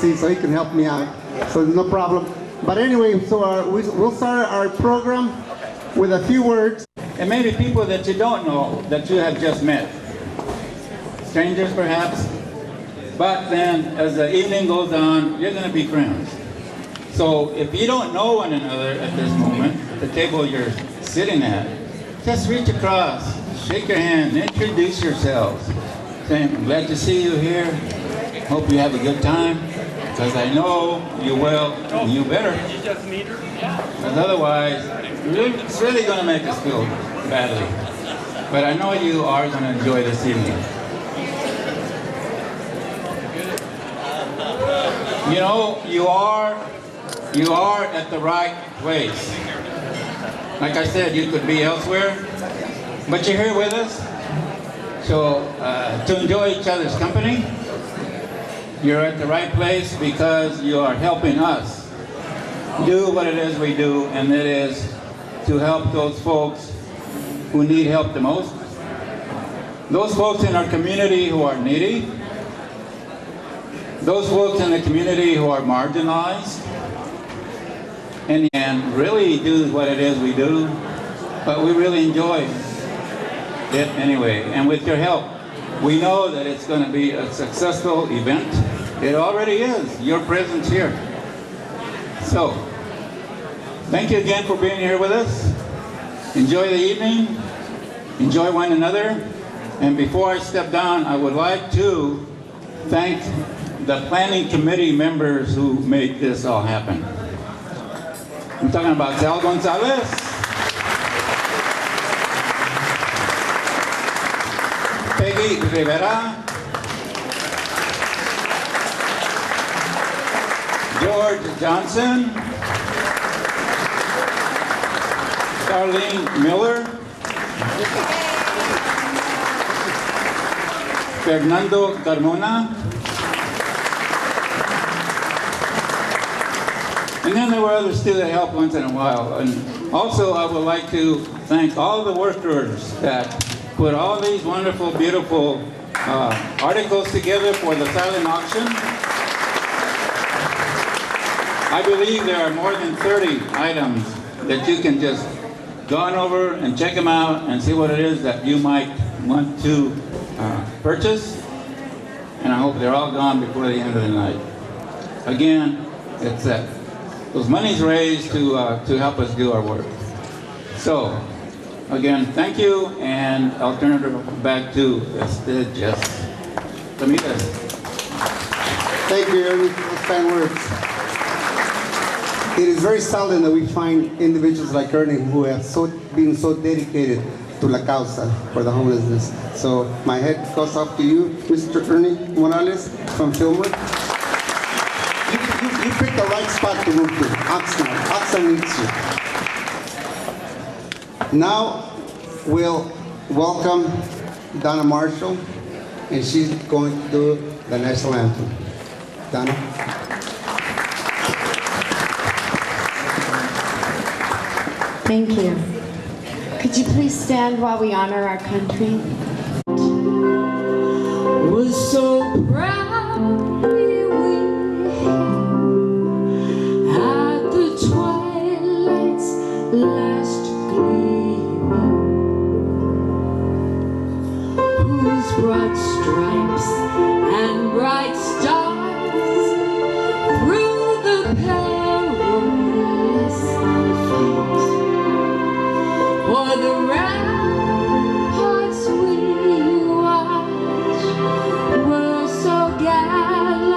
see, so he can help me out. So no problem. But anyway, so we'll start our program with a few words. And maybe people that you don't know, that you have just met. Strangers perhaps. But then as the evening goes on, you're going to be friends. So if you don't know one another at this moment, the table you're sitting at, just reach across, shake your hand, introduce yourselves. Say, I'm glad to see you here. Hope you have a good time. Because I know you will, and you better. Did you just meet her? Yeah. Because otherwise, it's really going to make us feel badly. But I know you are going to enjoy this evening. You know, you are at the right place. Like I said, you could be elsewhere, but you're here with us. So to enjoy each other's company, you're at the right place because you are helping us do what it is we do, and it is to help those folks who need help the most. Those folks in our community who are needy. Those folks in the community who are marginalized. And really do what it is we do, but we really enjoy it anyway. And with your help, we know that it's going to be a successful event. It already is, your presence here. So, thank you again for being here with us. Enjoy the evening, enjoy one another. And before I step down, I would like to thank the planning committee members who made this all happen. I'm talking about Sal Gonzalez, Peggy Rivera, George Johnson, Darlene Miller, Fernando Carmona, and then there were others too that helped once in a while. And also I would like to thank all the workers that put all these wonderful, beautiful articles together for the silent auction. I believe there are more than 30 items that you can just go on over and check them out and see what it is that you might want to purchase. And I hope they're all gone before the end of the night. Again, it's that those monies raised to help us do our work. So, again, thank you, and I'll turn it back to Jess. Tamitas. Thank you, Ernie, for those kind words. It is very seldom that we find individuals like Ernie who have been so dedicated to La Causa for the homelessness. So my head goes off to you, Mr. Ernie Morales from Fillmore. You picked the right spot to move to, Oxnard. Oxnard needs you. Now we'll welcome Donna Marshall, and she's going to do the national anthem. Donna. Thank you. Could you please stand while we honor our country? We're so proud here we at the twilight's last gleaming, whose broad stripes and bright stars through the perilous fight. For the ramparts we watch were so gallant.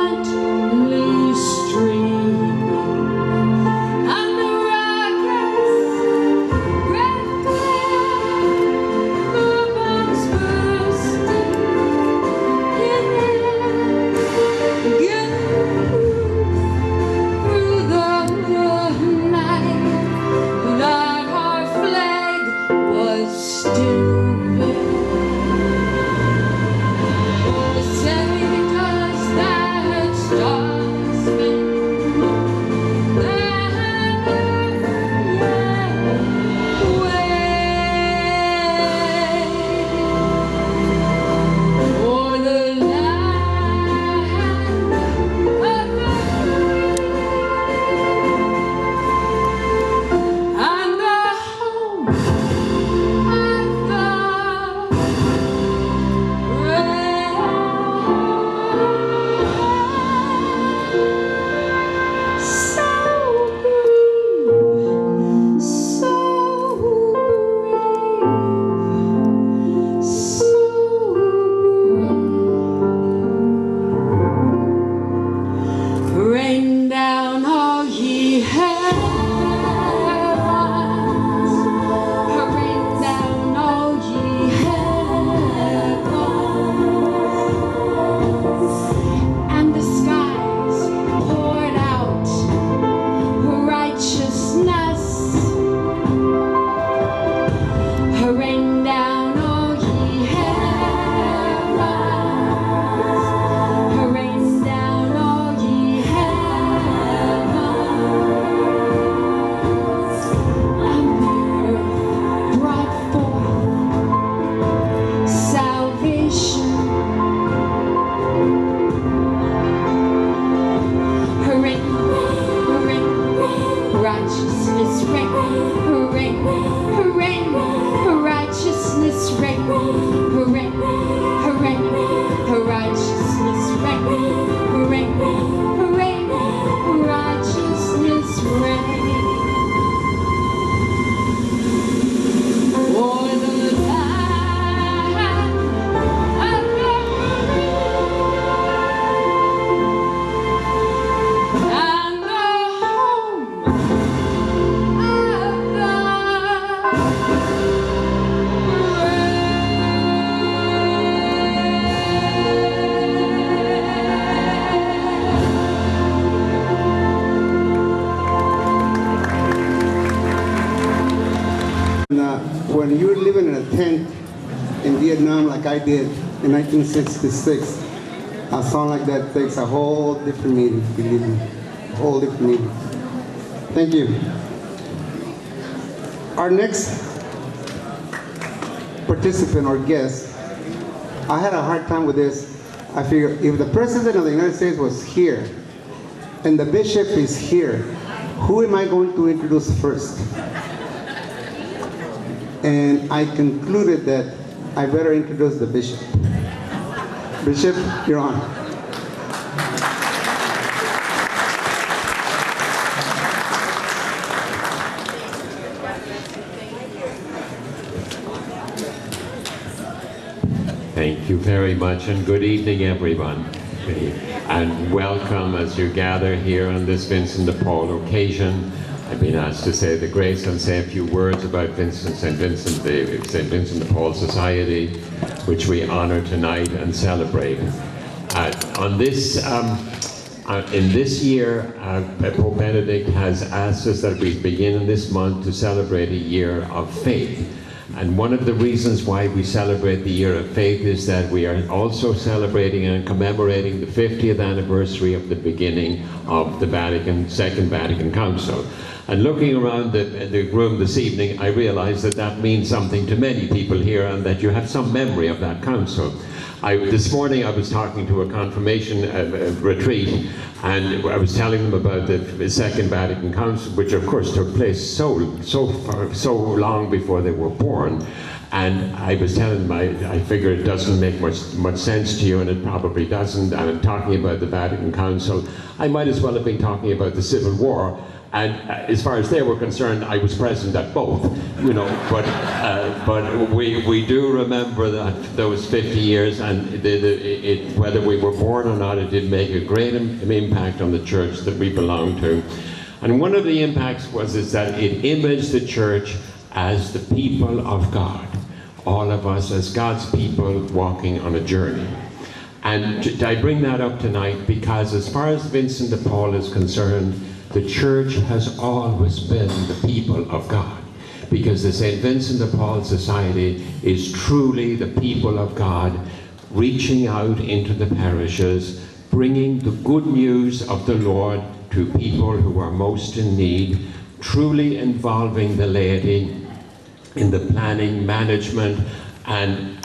righteousness reign, reign, reign, righteousness reign, reign, reign, righteousness reign, reign, reign, righteousness reign. For the land of glory and the home of When you're living in a tent in Vietnam like I did in 1966, a song like that takes a whole different meaning, believe me, a whole different meaning. Thank you. Our next participant or guest, I had a hard time with this. I figured if the President of the United States was here and the Bishop is here, who am I going to introduce first? And I concluded that I better introduce the Bishop. Bishop, you're on. Thank you very much, and good evening, everyone. And welcome as you gather here on this Vincent de Paul occasion. I've been asked to say the grace and say a few words about St. Vincent de Paul Society, which we honor tonight and celebrate. In this year, Pope Benedict has asked us that we begin in this month to celebrate a year of faith. And one of the reasons why we celebrate the Year of Faith is that we are also celebrating and commemorating the 50th anniversary of the beginning of the Second Vatican Council. And looking around the room this evening, I realize that that means something to many people here and that you have some memory of that council. This morning I was talking to a confirmation retreat, and I was telling them about the Second Vatican Council, which of course took place so long before they were born. And I was telling them, I figure it doesn't make much sense to you, and it probably doesn't. And I'm talking about the Vatican Council. I might as well have been talking about the Civil War. And as far as they were concerned, I was present at both, you know. But we do remember that those 50 years, and whether we were born or not, it did make a great impact on the church that we belong to. And one of the impacts is that it imaged the church as the people of God, all of us as God's people walking on a journey. And I bring that up tonight because as far as Vincent de Paul is concerned, the church has always been the people of God, because the St. Vincent de Paul Society is truly the people of God, reaching out into the parishes, bringing the good news of the Lord to people who are most in need, truly involving the laity in the planning, management, and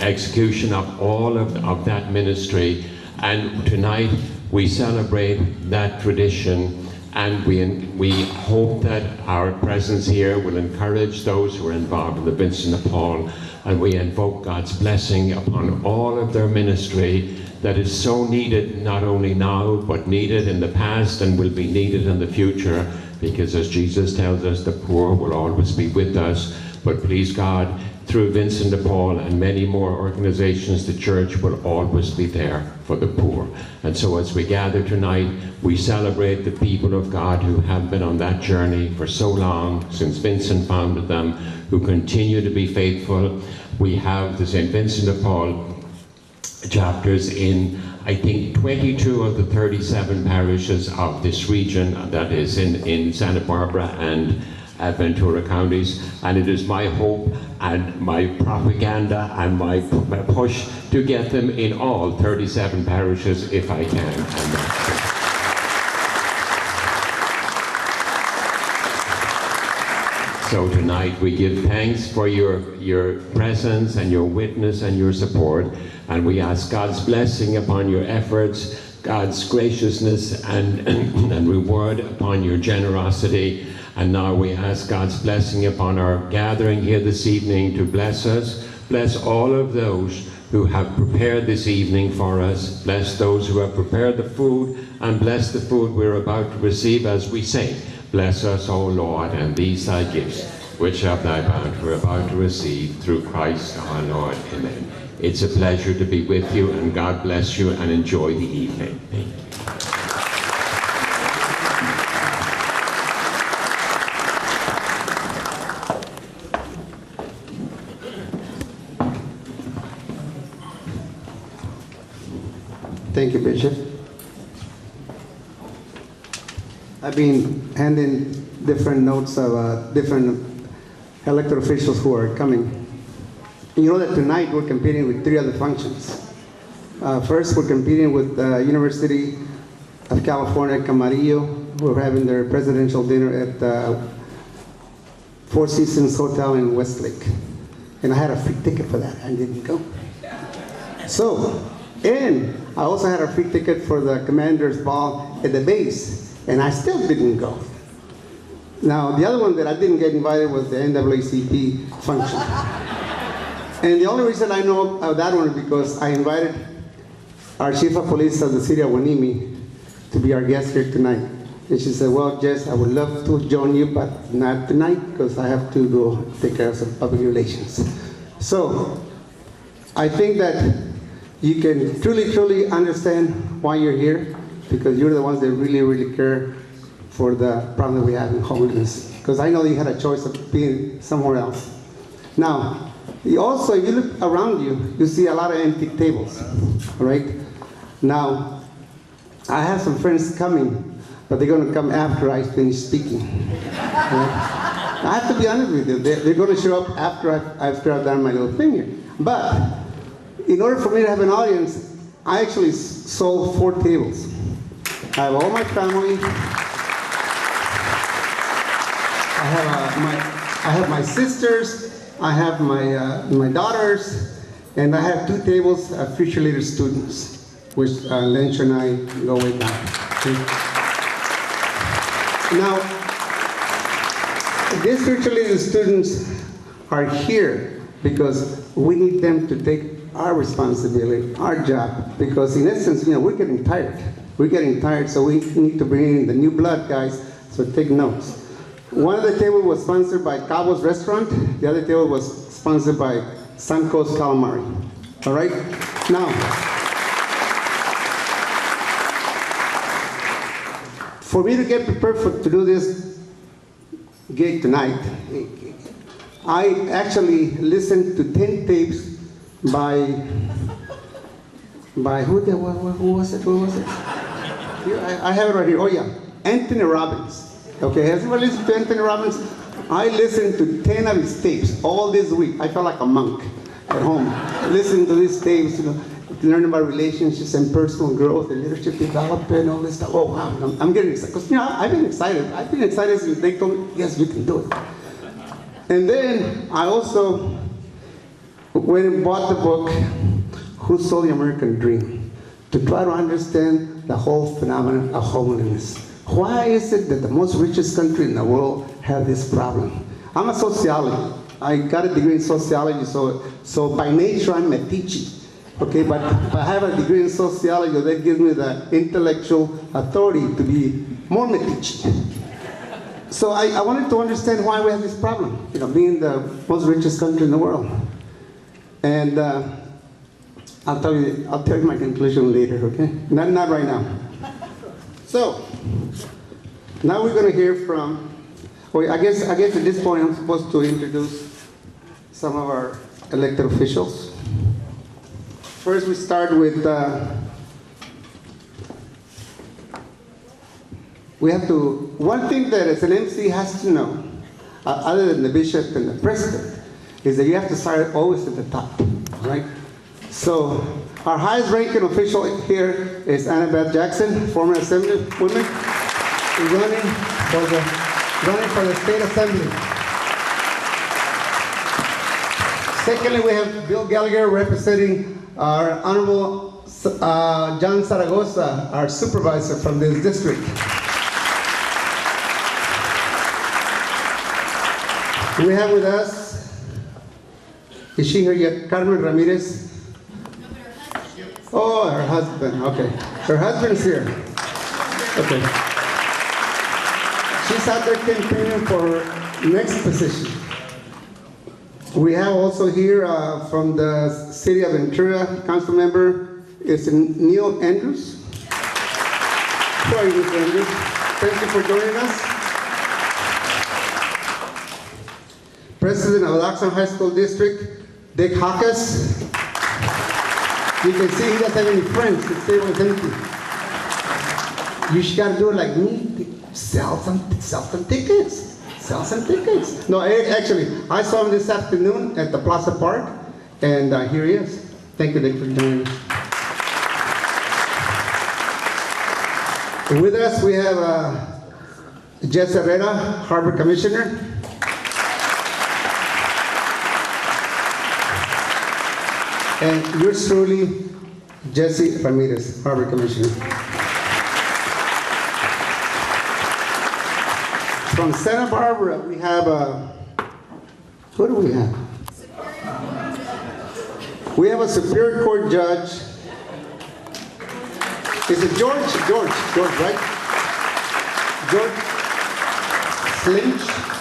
execution of all of that ministry. And tonight we celebrate that tradition. And we hope that our presence here will encourage those who are involved in the Vincent de Paul, and we invoke God's blessing upon all of their ministry that is so needed, not only now, but needed in the past and will be needed in the future, because as Jesus tells us, the poor will always be with us. But please God, through Vincent de Paul and many more organizations, the church will always be there for the poor. And so as we gather tonight, we celebrate the people of God who have been on that journey for so long, since Vincent founded them, who continue to be faithful. We have the St. Vincent de Paul chapters in, I think, 22 of the 37 parishes of this region, that is in Santa Barbara and Ventura counties, and it is my hope and my propaganda and my push to get them in all 37 parishes if I can. So tonight we give thanks for your presence and your witness and your support, and we ask God's blessing upon your efforts, God's graciousness and reward upon your generosity. And now we ask God's blessing upon our gathering here this evening to bless us. Bless all of those who have prepared this evening for us. Bless those who have prepared the food, and bless the food we're about to receive as we say, bless us, O Lord, and these thy gifts, which of thy bounty we're about to receive through Christ our Lord. Amen. It's a pleasure to be with you, and God bless you, and enjoy the evening. Thank you. Thank you, Bishop. I've been handing different notes of different elected officials who are coming. You know that tonight we're competing with 3 other functions. First, we're competing with the University of California, Camarillo, who are having their presidential dinner at the Four Seasons Hotel in Westlake. And I had a free ticket for that. I didn't go. So, and I also had a free ticket for the Commander's Ball at the base, and I still didn't go. Now, the other one that I didn't get invited was the NAACP function. And the only reason I know of that one is because I invited our Chief of Police of the city of Hueneme to be our guest here tonight. And she said, well, Jess, I would love to join you, but not tonight because I have to go take care of some public relations. So, I think that you can truly understand why you're here, because you're the ones that really care for the problem that we have in homelessness. Because I know you had a choice of being somewhere else. Now, also, if you look around you, you see a lot of empty tables, right? Now, I have some friends coming, but they're going to come after I finish speaking. Right? I have to be honest with you. They're going to show up after I've done my little thing here. But in order for me to have an audience, I actually sold 4 tables. I have all my family. I have my sisters. I have my daughters, and I have 2 tables of future leader students, which Lench and I go way back. Now, these future leader students are here because we need them to take our responsibility, our job, because in essence, we're getting tired. We're getting tired, so we need to bring in the new blood, guys, so take notes. One of the tables was sponsored by Cabo's Restaurant. The other table was sponsored by Suncoast Calamari. All right? Now, for me to get prepared to do this gig tonight, I actually listened to 10 tapes by who was it? Here, I have it right here. Oh yeah, Anthony Robbins. Okay, has anyone listened to Anthony Robbins? I listened to 10 of his tapes all this week. I felt like a monk at home, listening to these tapes, learning about relationships and personal growth and leadership development and all this stuff. Oh wow, I'm getting excited. Because I've been excited. I've been excited since they told me, yes, you can do it. And then I also went and bought the book, Who Sold the American Dream, to try to understand the whole phenomenon of homelessness. Why is it that the most richest country in the world have this problem? I'm a sociologist. I got a degree in sociology, so by nature I'm a teacher. Okay, but I have a degree in sociology that gives me the intellectual authority to be more metiche. So I wanted to understand why we have this problem, being the most richest country in the world. And I'll tell you my conclusion later, okay? Not right now. So now we're going to hear from. I guess at this point I'm supposed to introduce some of our elected officials. First, we start with. We have to. One thing that as an MC has to know, other than the bishop and the president, is that you have to start always at the top, right? So our highest ranking official here is Annabeth Jackson, former assemblywoman, running for the state assembly. Secondly, we have Bill Gallagher representing our honorable John Zaragoza, our supervisor from this district. We have with us, is she here yet? Carmen Ramirez? Oh, her husband, okay. Her husband's here. Okay. She's out there campaigning for her next position. We have also here from the city of Ventura, council member, is Neil Andrews. How are you, Mr. Andrews? Thank you for joining us. President of Oxnard High School District, Dick Hawkes. You can see he doesn't have any friends. His table is empty. You should gotta do it like me. Sell some tickets. Sell some tickets. No, actually, I saw him this afternoon at the Plaza Park, and here he is. Thank you, Dick, for joining us. With us, we have Jess Herrera, Harbor Commissioner. And yours truly, Jesse Ramirez, Harbor Commissioner. From Santa Barbara, we have who do we have? We have a Superior Court judge. Is it George? George, right? George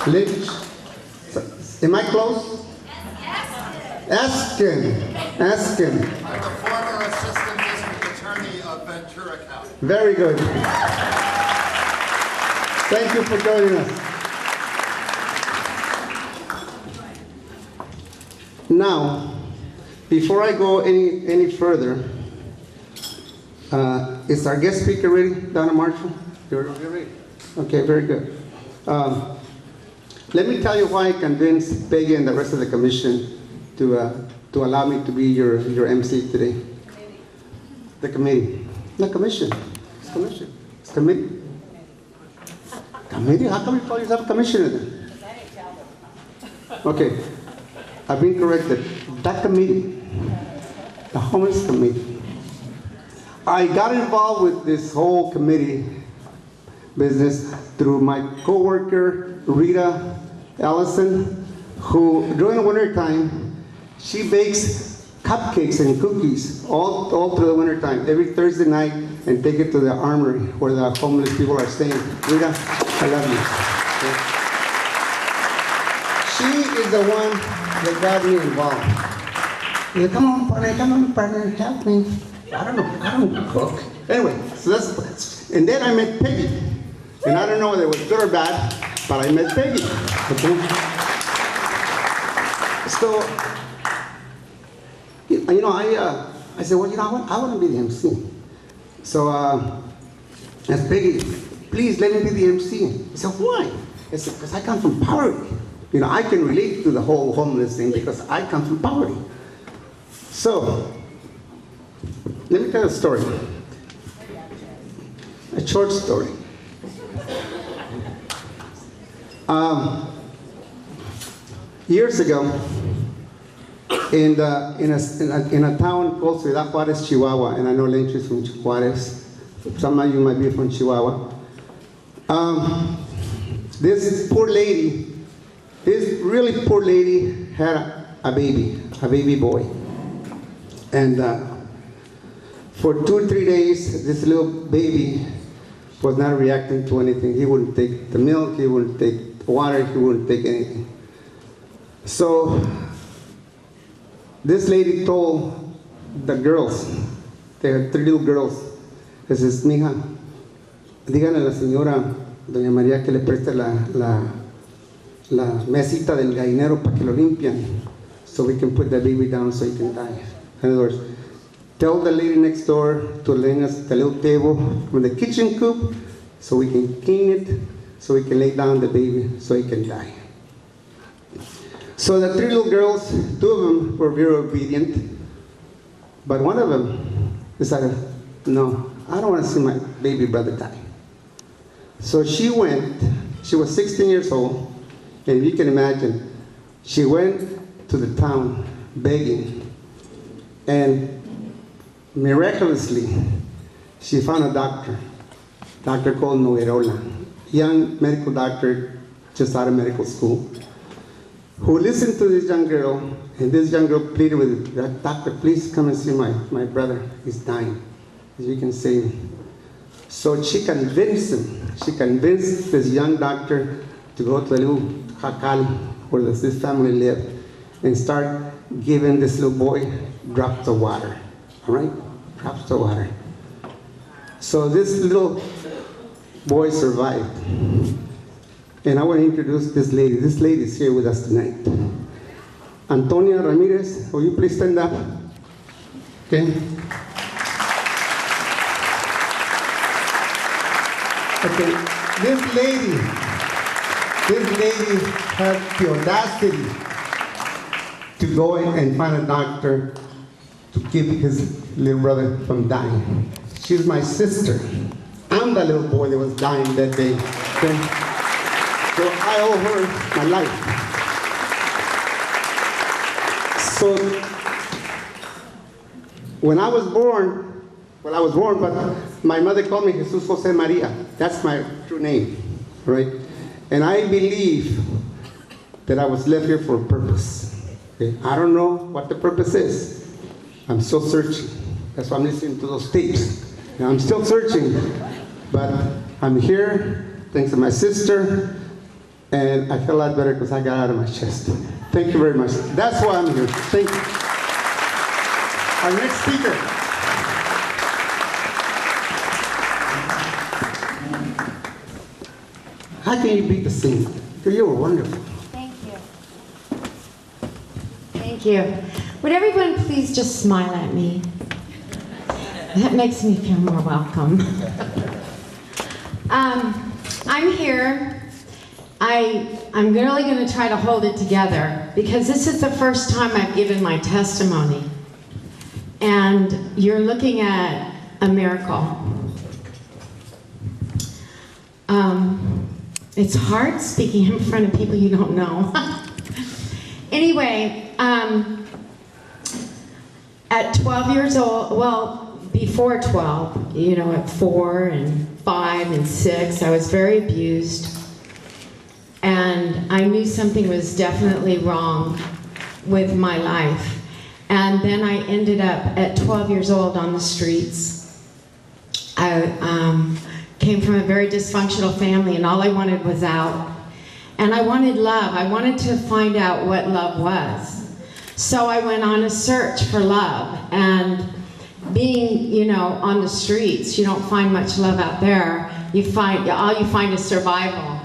Lynch. Am I close? Askin. I'm the former Assistant District Attorney of Ventura County. Very good. Thank you for joining us. Now, before I go any further, is our guest speaker ready, Donna Marshall? You're ready? Okay, very good. Let me tell you why I convinced Peggy and the rest of the commission to allow me to be your MC today. The committee. The commission. It's commission. It's committee. Committee? How come you call yourself a commissioner then? Okay. I've been corrected. That committee. The homeless committee. I got involved with this whole committee business through my co-worker, Rita Allison, who during the winter time, she bakes cupcakes and cookies all through the winter time, every Thursday night, and take it to the armory where the homeless people are staying. Rita, I love you. She is the one that got me involved. She said, come on, partner, help me. I don't cook. Anyway, so that's, and then I met Peggy. And I don't know whether it was good or bad, but I met Peggy. Okay? So, you know, I said, well, you know what? I want to be the MC. So, I asked Peggy, please let me be the MC. I said, why? I said, because I come from poverty. You know, I can relate to the whole homeless thing because I come from poverty. So, let me tell you a story. A short story. Years ago, in a town called Ciudad Juárez, Chihuahua, and I know Lynch is from Juárez. Some of you might be from Chihuahua. This poor lady, this really poor lady had a baby boy. And for 2 or 3 days, this little baby was not reacting to anything. He wouldn't take the milk, he wouldn't take the water, he wouldn't take anything. So this lady told the girls, they had 3 little girls, que says, mija, díganle a la señora Doña María que le preste la mesita del gallinero para que lo limpian, so we can put the baby down so he can die. In other words, tell the lady next door to lend us the little table from the kitchen coop so we can clean it, so we can lay down the baby so he can die. So the 3 little girls, 2 of them were very obedient, but one of them decided, no, I don't want to see my baby brother die. So she went, she was 16 years old, and you can imagine, she went to the town begging, and Miraculously, she found a doctor called Noguerola, young medical doctor just out of medical school, who listened to this young girl, and this young girl pleaded with her, "Doctor, please come and see my brother. He's dying. You can save him." So she convinced this young doctor to go to a little jacal where this family lived and start giving this little boy drops of water. All right? Drops of water. So this little boy survived. And I want to introduce this lady. This lady is here with us tonight. Antonia Ramirez, will you please stand up? Okay. Okay, this lady had the audacity to go in and find a doctor to keep his little brother from dying. She's my sister. I'm the little boy that was dying that day. Okay? So I owe her my life. So when I was born, but my mother called me Jesus Jose Maria. That's my true name, right? And I believe that I was left here for a purpose. Okay? I don't know what the purpose is. I'm still searching. That's why I'm listening to those tapes. And I'm still searching, but I'm here thanks to my sister, and I feel a lot better because I got out of my chest. Thank you very much. That's why I'm here. Thank you. Our next speaker. How can you beat the singing? You were wonderful. Thank you. Thank you. Would everyone please just smile at me? That makes me feel more welcome. I'm here. I'm really going to try to hold it together because this is the first time I've given my testimony. And you're looking at a miracle. It's hard speaking in front of people you don't know. Anyway, at 12 years old, well, before 12, you know, at 4 and 5 and 6, I was very abused. And I knew something was definitely wrong with my life. And then I ended up at 12 years old on the streets. I came from a very dysfunctional family, and all I wanted was out. And I wanted love. I wanted to find out what love was. So I went on a search for love. And being, you know, on the streets, you don't find much love out there. All you find is survival.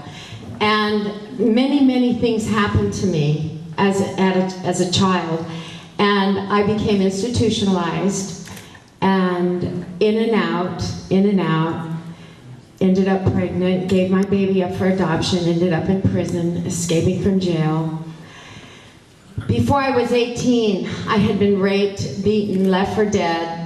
And many, many things happened to me as a child. And I became institutionalized, and in and out, ended up pregnant, gave my baby up for adoption, ended up in prison, escaping from jail. Before I was 18, I had been raped, beaten, left for dead.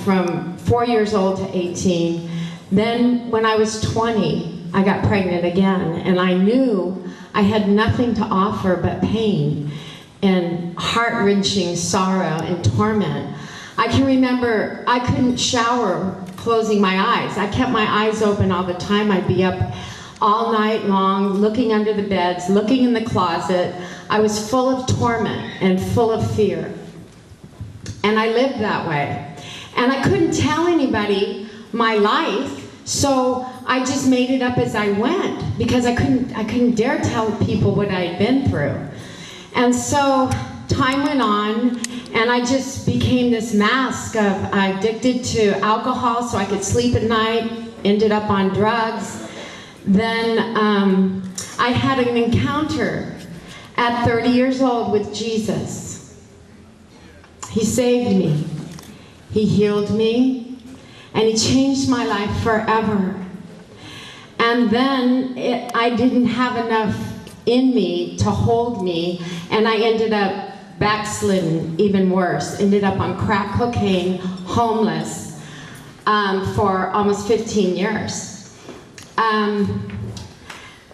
From 4 years old to 18. Then when I was 20, I got pregnant again, and I knew I had nothing to offer but pain and heart-wrenching sorrow and torment. I can remember I couldn't shower closing my eyes. I kept my eyes open all the time. I'd be up all night long, looking under the beds, looking in the closet. I was full of torment and full of fear. And I lived that way. And I couldn't tell anybody my life, so I just made it up as I went, because I couldn't dare tell people what I had been through. And so time went on, and I just became this mask of addicted to alcohol so I could sleep at night, ended up on drugs. Then I had an encounter at 30 years old with Jesus. He saved me, He healed me, and He changed my life forever. And then I didn't have enough in me to hold me, and I ended up backslidden, even worse. Ended up on crack cocaine, homeless, for almost 15 years.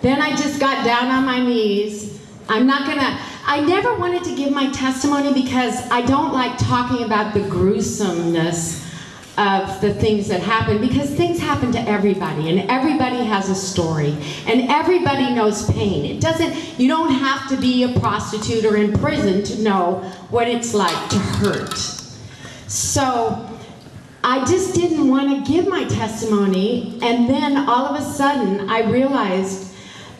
Then I just got down on my knees. I'm not gonna, I never wanted to give my testimony because I don't like talking about the gruesomeness of the things that happen, because things happen to everybody and everybody has a story and everybody knows pain. You don't have to be a prostitute or in prison to know what it's like to hurt. So I just didn't want to give my testimony, and then all of a sudden I realized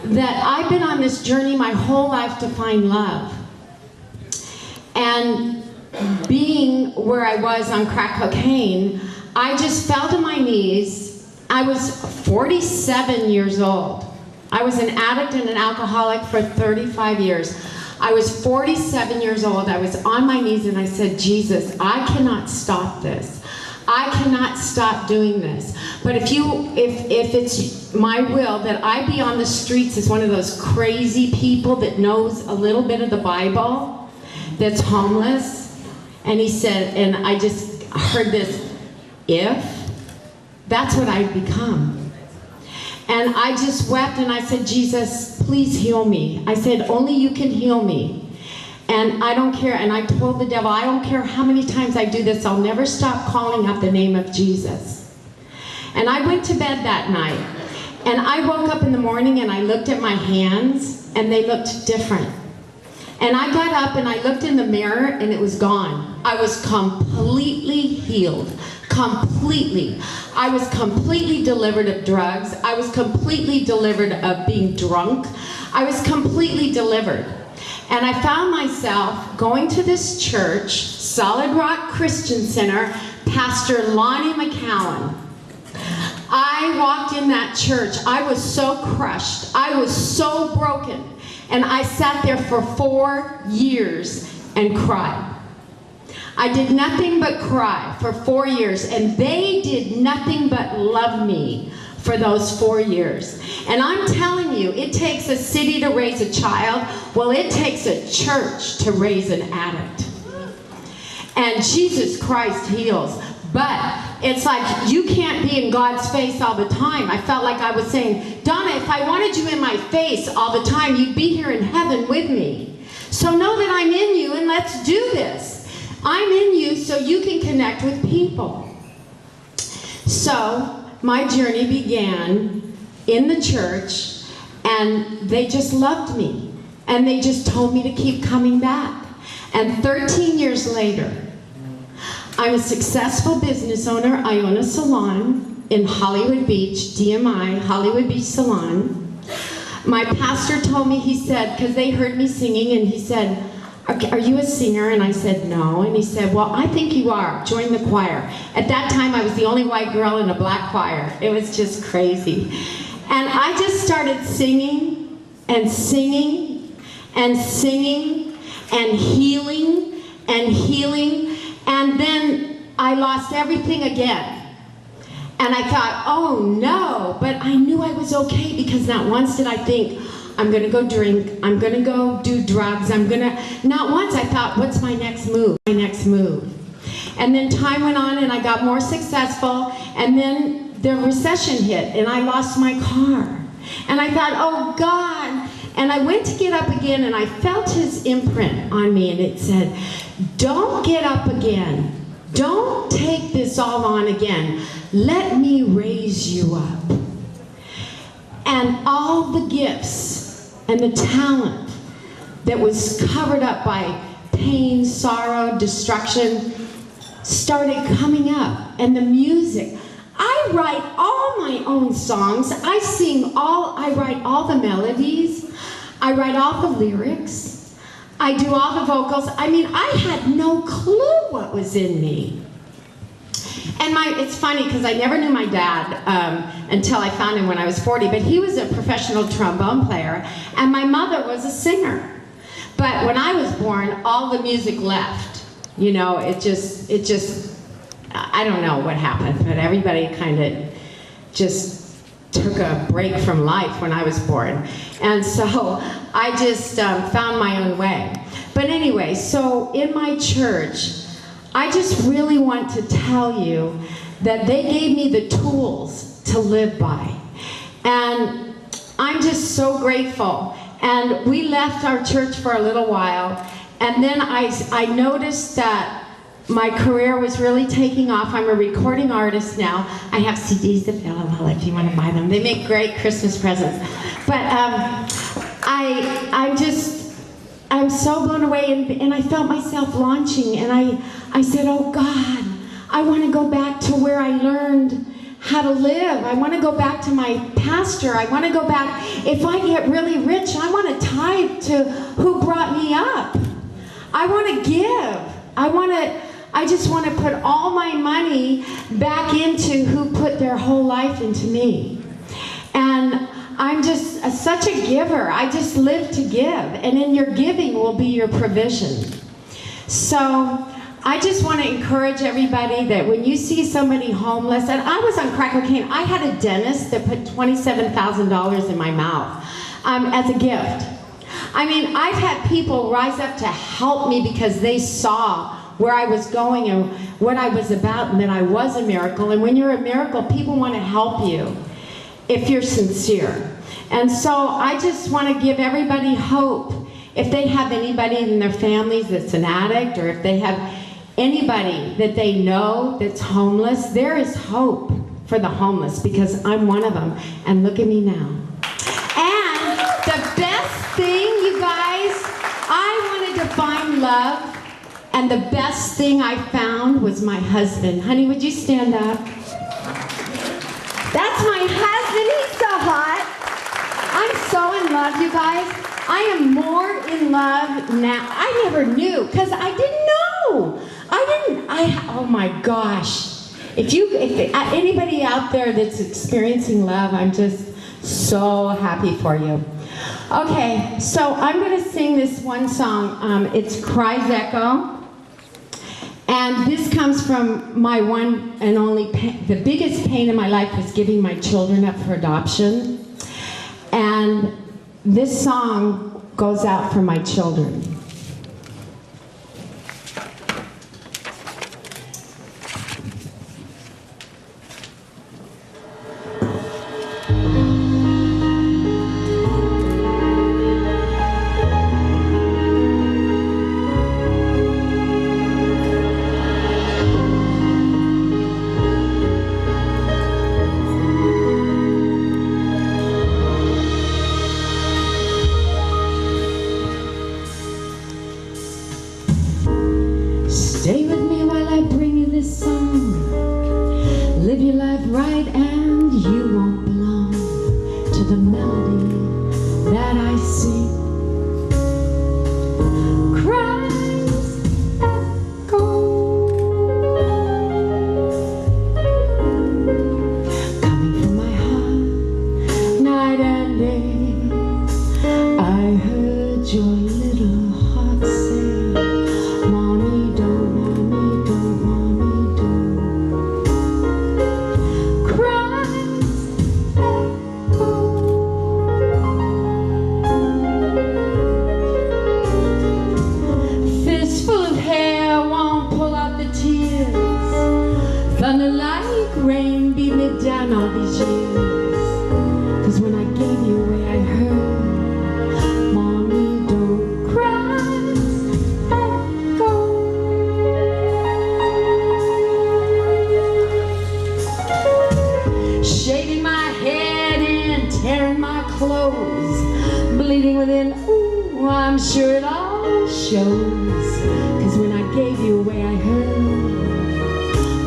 that I've been on this journey my whole life to find love. And being where I was on crack cocaine, I just fell to my knees. I was 47 years old. I was an addict and an alcoholic for 35 years. I was 47 years old. I was on my knees and I said, Jesus, I cannot stop this. I cannot stop doing this. But if it's my will that I be on the streets as one of those crazy people that knows a little bit of the Bible, that's homeless. And he said, and I just heard this, if, that's what I'd become. And I just wept and I said, Jesus, please heal me. I said, only you can heal me. And I don't care, and I told the devil, I don't care how many times I do this, I'll never stop calling out the name of Jesus. And I went to bed that night, and I woke up in the morning and I looked at my hands, and they looked different. And I got up and I looked in the mirror and it was gone. I was completely healed. Completely. I was completely delivered of drugs. I was completely delivered of being drunk. I was completely delivered. And I found myself going to this church, Solid Rock Christian Center, Pastor Lonnie McCowan. I walked in that church. I was so crushed. I was so broken. And I sat there for 4 years and cried. I did nothing but cry for 4 years, and they did nothing but love me for those 4 years. And I'm telling you, it takes a city to raise a child. Well, it takes a church to raise an addict. And Jesus Christ heals. But it's like you can't be in God's face all the time. I felt like I was saying, Donna, if I wanted you in my face all the time, you'd be here in heaven with me. So know that I'm in you, and let's do this. I'm in you so you can connect with people. So my journey began in the church, and they just loved me. And they just told me to keep coming back. And 13 years later, I'm a successful business owner. I own a salon in Hollywood Beach, DMI, Hollywood Beach Salon. My pastor told me, he said, because they heard me singing, and he said, are you a singer? And I said, no. And he said, well, I think you are. Join the choir. At that time, I was the only white girl in a black choir. It was just crazy. And I just started singing and singing and singing and healing and healing. And then I lost everything again. And I thought, oh no, but I knew I was okay, because not once did I think, I'm gonna go drink, I'm gonna go do drugs, not once I thought, what's my next move, And then time went on and I got more successful, and then the recession hit and I lost my car. And I thought, oh God. And I went to get up again, and I felt his imprint on me, and it said, don't get up again. Don't take this all on again. Let me raise you up. And all the gifts and the talent that was covered up by pain, sorrow, destruction started coming up. And the music. I write all my own songs. I write all the melodies. I write all the lyrics. I do all the vocals. I mean, I had no clue what was in me. And it's funny because I never knew my dad until I found him when I was 40, but he was a professional trombone player, and my mother was a singer. But when I was born, all the music left. You know, it just, I don't know what happened, but everybody kind of just took a break from life when I was born. And so I just found my own way. But anyway, so in my church, I just really want to tell you that they gave me the tools to live by. And I'm just so grateful. And we left our church for a little while, and then I noticed that my career was really taking off. I'm a recording artist now. I have CDs available if you want to buy them. They make great Christmas presents. But I'm so blown away, and I felt myself launching, and I said, oh God, I want to go back to where I learned how to live. I want to go back to my pastor. I want to go back. If I get really rich, I want to tithe to who brought me up. I want to give. I just want to put all my money back into who put their whole life into me. And I'm just such a giver. I just live to give. And in your giving will be your provision. So I just want to encourage everybody that when you see somebody homeless, and I was on crack cocaine. I had a dentist that put $27,000 in my mouth as a gift. I mean, I've had people rise up to help me because they saw where I was going and what I was about, and that I was a miracle. And when you're a miracle, people want to help you if you're sincere. And so I just want to give everybody hope. If they have anybody in their families that's an addict, or if they have anybody that they know that's homeless, there is hope for the homeless, because I'm one of them. And look at me now. And the best thing, you guys, I wanted to find love. And the best thing I found was my husband. Honey, would you stand up? That's my husband. He's so hot. I'm so in love, you guys. I am more in love now. I never knew, because I didn't know. Oh my gosh. If anybody out there that's experiencing love, I'm just so happy for you. Okay, so I'm going to sing this one song. It's Cries Echo. And this comes from my one and only pain. The biggest pain in my life was giving my children up for adoption. And this song goes out for my children. Stay with me while I bring you this song. Live your life right and you won't belong to the melody that I sing. Cries echo, coming from my heart, night and day. I heard your little heart say, thunder like rain beat me down all these years. 'Cause when I gave you away, I heard, Mommy, don't cry, echo. Shaving my head and tearing my clothes, bleeding within, ooh, I'm sure it all shows. 'Cause when I gave you away, I heard,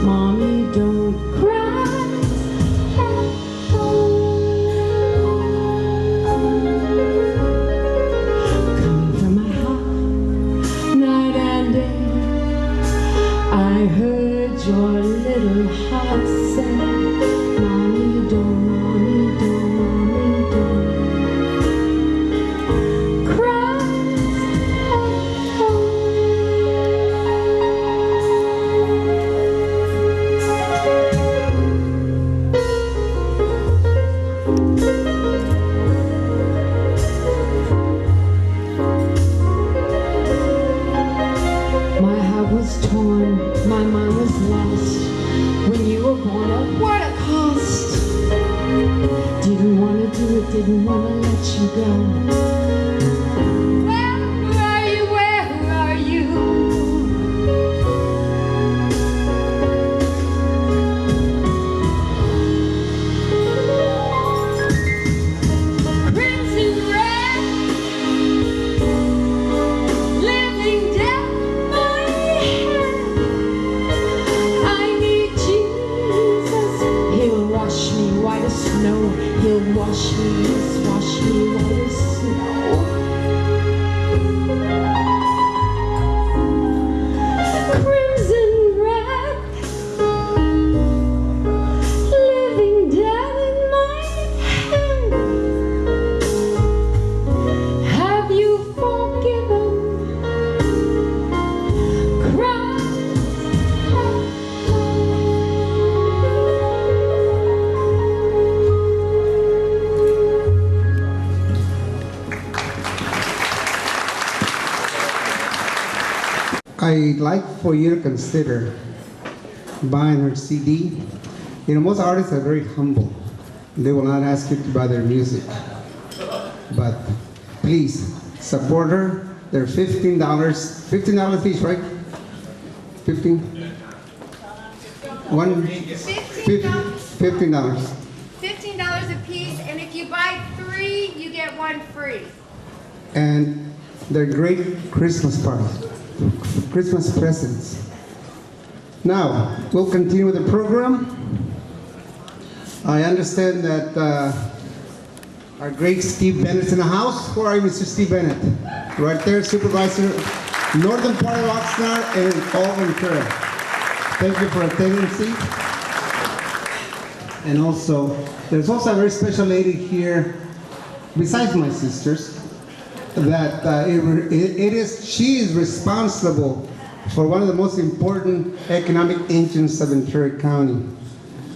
Mommy, don't cry, echo. Coming from my heart, night and day, I heard your little heart say, Mommy, don't, Mommy, don't, Mommy, don't cry, echo. Torn, my mind was lost when you were born. Oh, what a cost! Didn't want to do it, didn't want to let you go. I'd like for you to consider buying her CD. You know, most artists are very humble. They will not ask you to buy their music. But please, support her. They're $15. $15 each, right? 15? One? $15. $15. $15 a piece, and if you buy 3, you get 1 free. And they're great Christmas parties, Christmas presents. Now, we'll continue with the program. I understand that our great Steve Bennett's in the house. Where are you, Mr. Steve Bennett? Right there, supervisor, northern part of Oxnard and all Ventura. Thank you for attending, Steve. And also, there's also a very special lady here, besides my sisters, that she is responsible for one of the most important economic engines of Ventura County.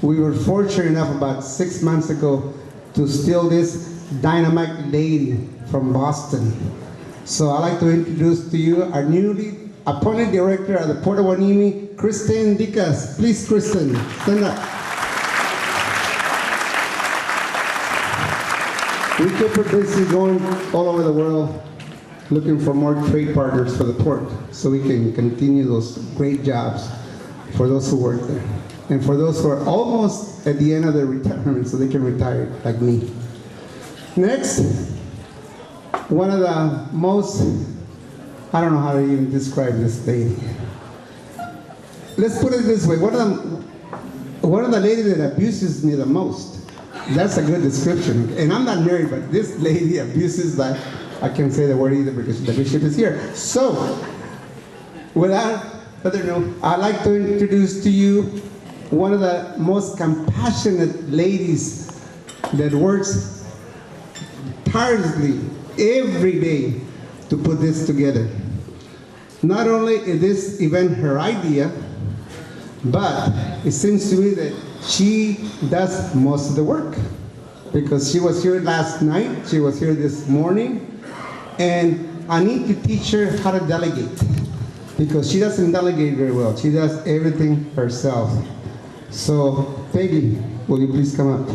We were fortunate enough about 6 months ago to steal this dynamite lady from Boston. So I'd like to introduce to you our newly appointed director of the Port of Hueneme, Kristen Dicas. Please, Kristen, stand up. We keep her busy going all over the world looking for more trade partners for the port so we can continue those great jobs for those who work there and for those who are almost at the end of their retirement so they can retire like me. Next, one of the most, I don't know how to even describe this lady. Let's put it this way, one of the ladies that abuses me the most. That's a good description. And I'm not married, but this lady abuses that. I can't say the word either because the bishop is here. So, without further ado, I'd like to introduce to you one of the most compassionate ladies that works tirelessly every day to put this together. Not only is this event her idea, but it seems to me that she does most of the work because she was here last night, she was here this morning, and I need to teach her how to delegate because she doesn't delegate very well. She does everything herself. So, Peggy, will you please come up?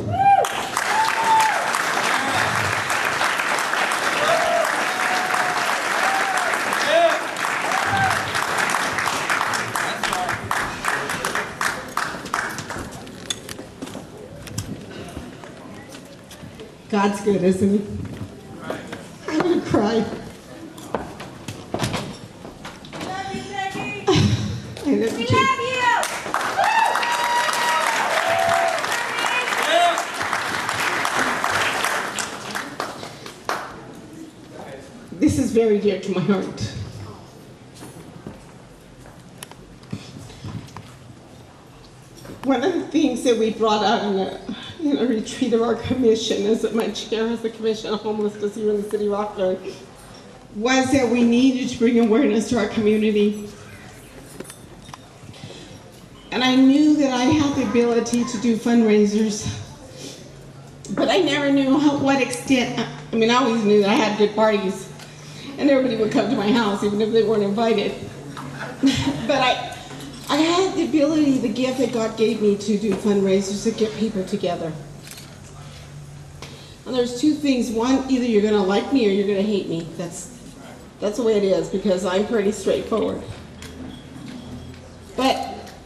God's good, isn't he? I'm gonna cry. Love you, Becky. I love you. We love you. This is very dear to my heart. One of the things that we brought out in a retreat of our commission, as my chair as the Commission on Homelessness here in the city of Rockland, was that we needed to bring awareness to our community. And I knew that I had the ability to do fundraisers, but I never knew what extent. I mean, I always knew that I had good parties, and everybody would come to my house, even if they weren't invited. But I had the ability, the gift that God gave me to do fundraisers, to get people together. And there's two things. One, either you're gonna like me or you're gonna hate me. That's the way it is, because I'm pretty straightforward. But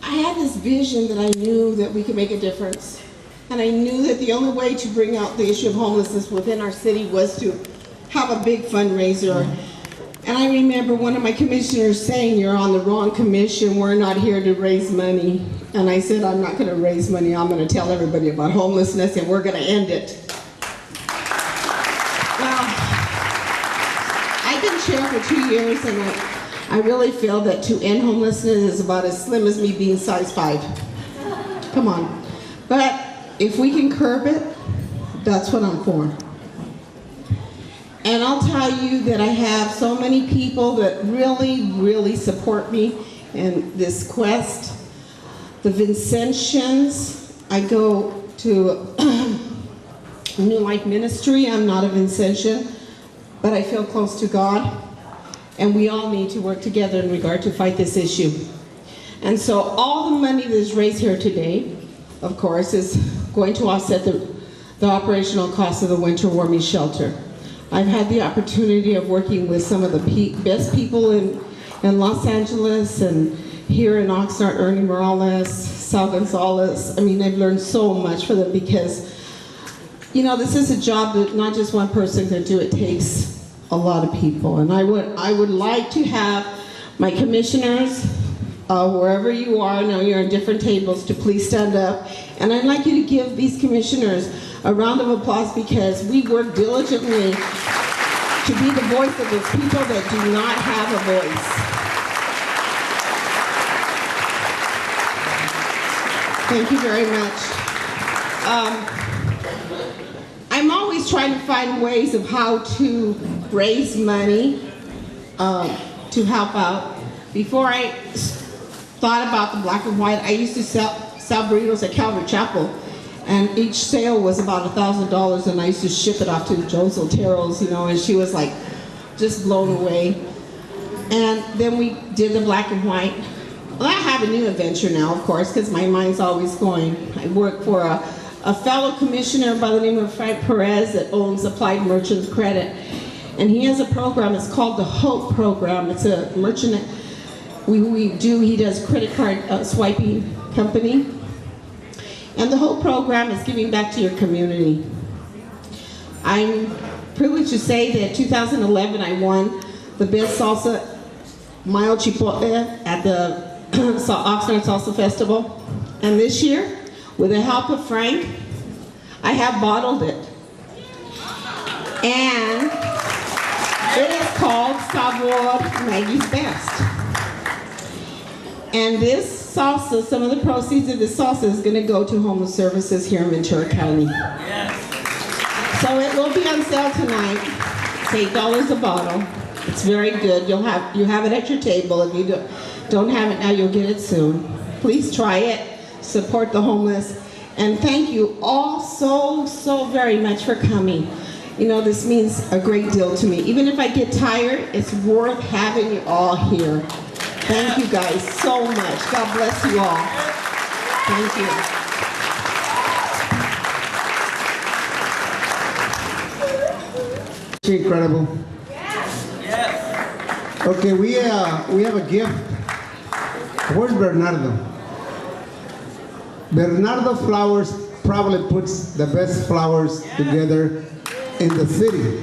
I had this vision that I knew that we could make a difference. And I knew that the only way to bring out the issue of homelessness within our city was to have a big fundraiser. And I remember one of my commissioners saying, "You're on the wrong commission, we're not here to raise money." And I said, "I'm not gonna raise money, I'm gonna tell everybody about homelessness and we're gonna end it." Well, I've been chair for 2 years and I really feel that to end homelessness is about as slim as me being size 5. Come on. But if we can curb it, that's what I'm for. And I'll tell you that I have so many people that really, really support me in this quest. The Vincentians, I go to New Life Ministry. I'm not a Vincentian, but I feel close to God. and we all need to work together in regard to fight this issue. And so all the money that is raised here today, of course, is going to offset the operational costs of the winter warming shelter. I've had the opportunity of working with some of the best people in Los Angeles and here in Oxnard, Ernie Morales, Sal Gonzalez. I mean, I've learned so much from them because, you know, this is a job that not just one person can do, it takes a lot of people. And I would like to have my commissioners, wherever you are, I know you're on different tables, to please stand up. And I'd like you to give these commissioners a round of applause because we work diligently to be the voice of those people that do not have a voice. Thank you very much. I'm always trying to find ways of how to raise money to help out. Before I thought about the black and white, I used to sell burritos at Calvary Chapel. And each sale was about $1,000, and I used to ship it off to Joe's Otero's, you know, and she was like just blown away. And then we did the black and white. Well, I have a new adventure now, of course, because my mind's always going. I work for a fellow commissioner by the name of Frank Perez that owns Applied Merchants Credit. And he has a program, it's called the HOPE program. It's a merchant, he does credit card swiping company. And the whole program is giving back to your community. I'm privileged to say that 2011 I won the Best Salsa Mayo Chipotle at the Oxnard Salsa Festival. And this year, with the help of Frank, I have bottled it. And it is called Sabor Maggie's Best. And this salsa, some of the proceeds of this salsa is going to go to homeless services here in Ventura County. Yes. So it will be on sale tonight. It's $8 a bottle. It's very good. You have it at your table. If you don't have it now, you'll get it soon. Please try it. Support the homeless. And thank you all so very much for coming. You know, this means a great deal to me. Even if I get tired, it's worth having you all here. Thank you guys so much. God bless you all. Thank you. Incredible. Okay, we have a gift. Where's Bernardo? Bernardo Flowers probably puts the best flowers together in the city.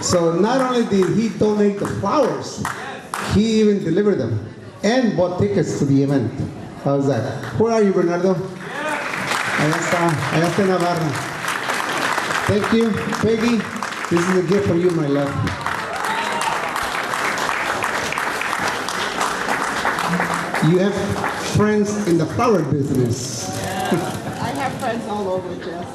So not only did he donate the flowers, he even delivered them and bought tickets to the event. How's that? Where are you, Bernardo? Allá está Navarra. Thank you, Peggy. This is a gift for you, my love. You have friends in the flower business. I have friends all over, Jeff.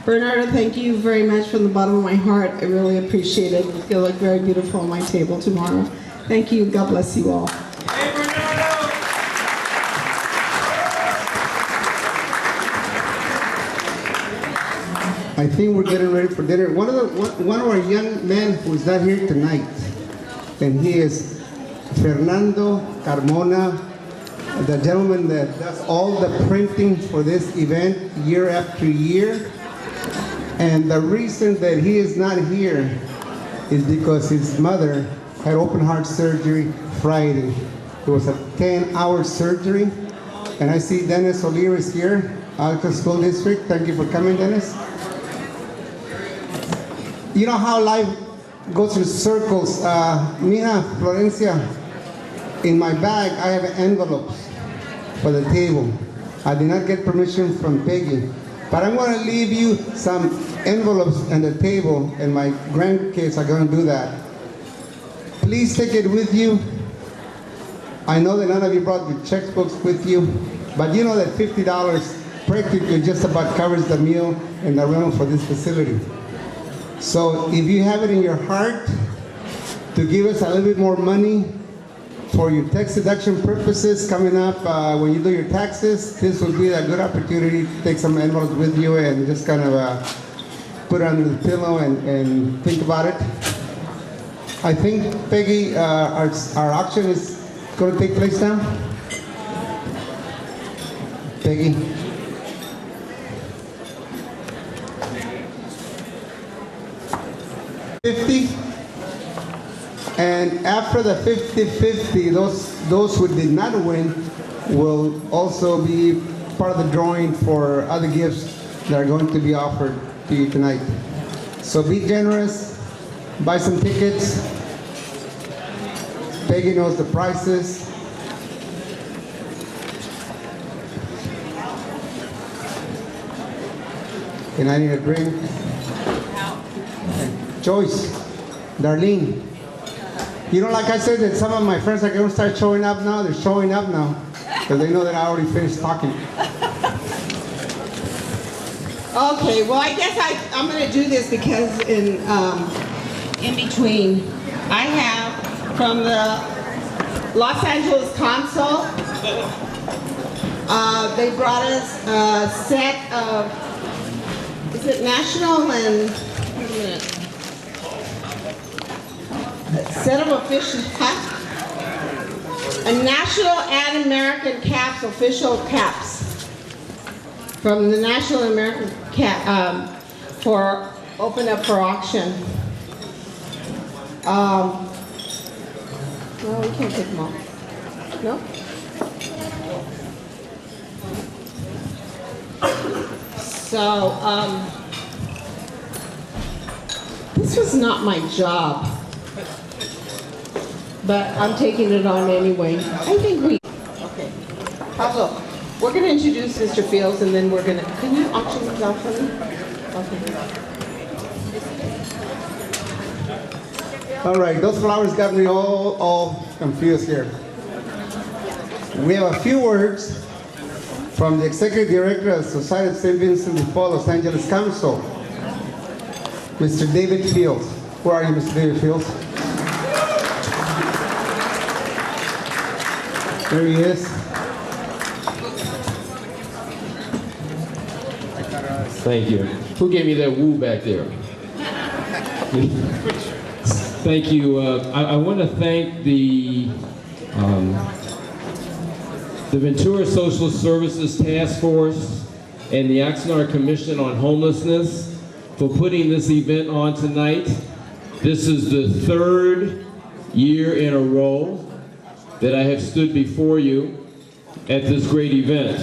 Bernardo, thank you very much from the bottom of my heart. I really appreciate it. You'll look very beautiful on my table tomorrow. Thank you. God bless you all. Hey, Bernardo! I think we're getting ready for dinner. One of our young men who's not here tonight, and he is Fernando Carmona, the gentleman that does all the printing for this event year after year. And the reason that he is not here is because his mother had open heart surgery Friday. It was a 10-hour surgery. And I see Dennis Oliver is here, Alta School District. Thank you for coming, Dennis. You know how life goes in circles. Mina, Florencia, in my bag I have envelopes for the table. I did not get permission from Peggy. But I'm going to leave you some envelopes on the table, and my grandkids are going to do that. Please take it with you. I know that none of you brought your checkbooks with you, but you know that $50 practically just about covers the meal and the rental for this facility. So if you have it in your heart to give us a little bit more money for your tax deduction purposes coming up when you do your taxes, this will be a good opportunity to take some envelopes with you and just kind of put it under the pillow and think about it. I think, Peggy, our auction is going to take place now. Peggy. $50, and after the 50-50, those who did not win will also be part of the drawing for other gifts that are going to be offered to you tonight. So be generous, buy some tickets. Peggy knows the prices. And I need a drink. Joyce, Darlene. You know, like I said, that some of my friends are going to start showing up now. They're showing up now because they know that I already finished talking. Okay, well, I guess I'm going to do this because in between, I have from the Los Angeles Consul, they brought us a set of, is it national and, wait a minute, a set of official, a national and American caps, official caps. From the National American Cap for open up for auction. Well, we can't take them all. No? So, this was not my job, but I'm taking it on anyway. I think we, okay. Pablo. We're going to introduce Mr. Fields, and then we're going to, can you auction these out for me? Okay. All right, those flowers got me all confused here. We have a few words from the Executive Director of Society of St. Vincent de Paul, Los Angeles Council, Mr. David Fields. Where are you, Mr. David Fields? There he is. Thank you. Who gave me that woo back there? Thank you. I want to thank the Ventura Social Services Task Force and the Oxnard Commission on Homelessness for putting this event on tonight. This is the third year in a row that I have stood before you at this great event.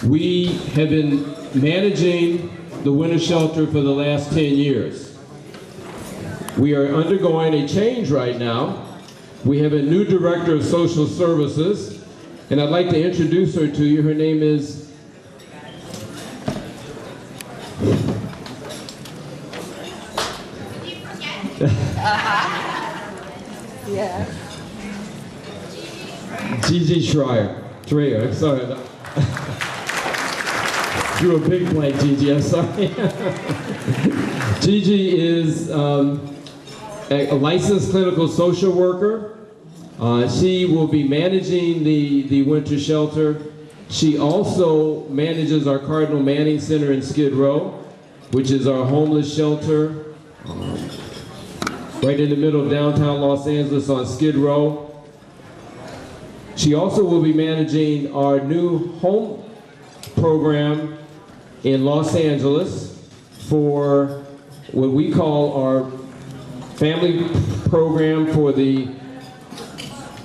We have been managing the winter shelter for the last 10 years. We are undergoing a change right now. We have a new director of social services, and I'd like to introduce her to you. Her name is Yeah. Gigi Schreier. Sorry. Drew a big blank, Gigi, I'm sorry. Gigi is a licensed clinical social worker. She will be managing the winter shelter. She also manages our Cardinal Manning Center in Skid Row, which is our homeless shelter, right in the middle of downtown Los Angeles on Skid Row. She also will be managing our new home program in Los Angeles for what we call our family program for the